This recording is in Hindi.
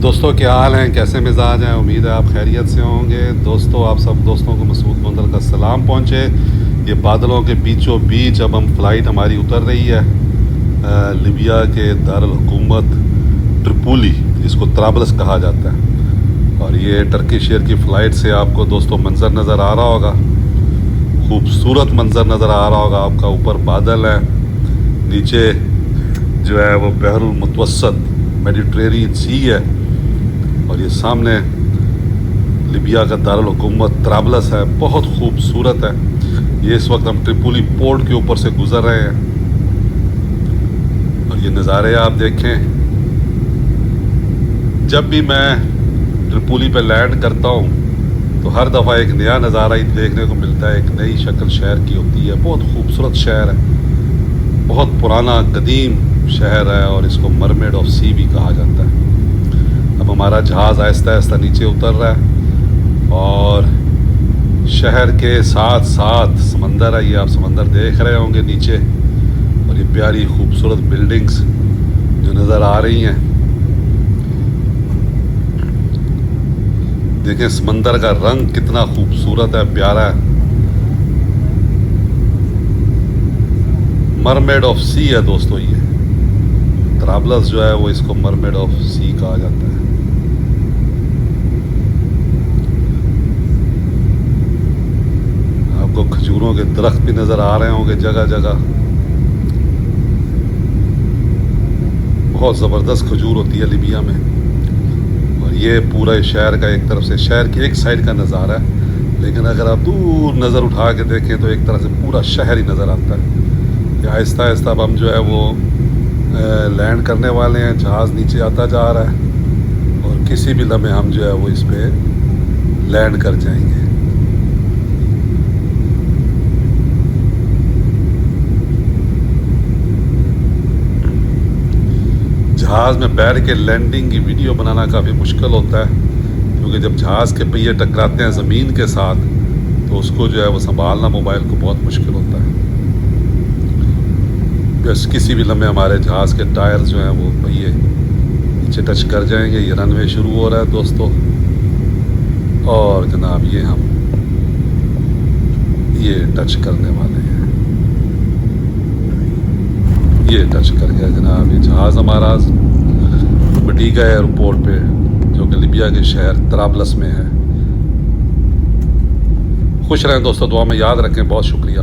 दोस्तों क्या हाल हैं, कैसे मिजाज हैं। उम्मीद है आप खैरियत से होंगे। दोस्तों आप सब दोस्तों को मसूद मंदल का सलाम पहुँचे। ये बादलों के बीचों बीच अब हम फ़्लाइट हमारी उतर रही है लीबिया के दारुल हुकूमत ट्रिपोली, जिसको त्राबलस कहा जाता है। और ये टर्किश एयर की फ़्लाइट से आपको दोस्तों मंज़र नज़र आ रहा होगा, खूबसूरत मंज़र नज़र आ रहा होगा आपका। ऊपर बादल है, नीचे जो है वो बहरुल मुतवस्सत मेडिटेरेनियन सी है, और ये सामने लीबिया का दारुल हुकूमत त्राबलस है। बहुत खूबसूरत है। ये इस वक्त हम ट्रिपोली पोर्ट के ऊपर से गुज़र रहे हैं, और ये नज़ारे आप देखें। जब भी मैं ट्रिपोली पे लैंड करता हूँ तो हर दफ़ा एक नया नज़ारा ही देखने को मिलता है, एक नई शक्ल शहर की होती है। बहुत खूबसूरत शहर है, बहुत पुराना कदीम शहर है, और इसको मरमेड ऑफ सी भी कहा जाता है। अब हमारा जहाज़ आहिस्ता आहिस्ता नीचे उतर रहा है, और शहर के साथ साथ समंदर है। ये आप समंदर देख रहे होंगे नीचे, और ये प्यारी खूबसूरत बिल्डिंग्स जो नज़र आ रही हैं। देखें समंदर का रंग कितना खूबसूरत है, प्यारा है। मरमेड ऑफ सी है दोस्तों ये त्राबलस जो है वो, इसको मरमेड ऑफ सी कहा जाता है। आपको खजूरों के दरख्त भी नज़र आ रहे होंगे जगह जगह। बहुत ज़बरदस्त खजूर होती है लीबिया में। और ये पूरा शहर का एक तरफ से, शहर की एक साइड का नज़ारा है, लेकिन अगर आप दूर नज़र उठा के देखें तो एक तरह से पूरा शहर ही नज़र आता है। आहिस्ता आहिस्ता अब हम जो है वो लैंड करने वाले हैं। जहाज़ नीचे आता जा रहा है, और किसी भी लम्हे हम जो है वो इस पे लैंड कर जाएंगे। जहाज़ में बैठ के लैंडिंग की वीडियो बनाना काफ़ी मुश्किल होता है, क्योंकि जब जहाज़ के पहिए टकराते हैं ज़मीन के साथ तो उसको जो है वो संभालना मोबाइल को बहुत मुश्किल होता है। बस किसी भी लम्हे हमारे जहाज़ के टायर जो हैं वो पहिए नीचे टच कर जाएंगे। ये रनवे शुरू हो रहा है दोस्तों, और जनाब ये टच करने वाले हैं। ये टच कर गया जनाब। ये जहाज़ हमारा मटीगा एयरपोर्ट पे, जो कि लीबिया के शहर त्राबलस में है। खुश रहें दोस्तों, दुआ में याद रखें। बहुत शुक्रिया।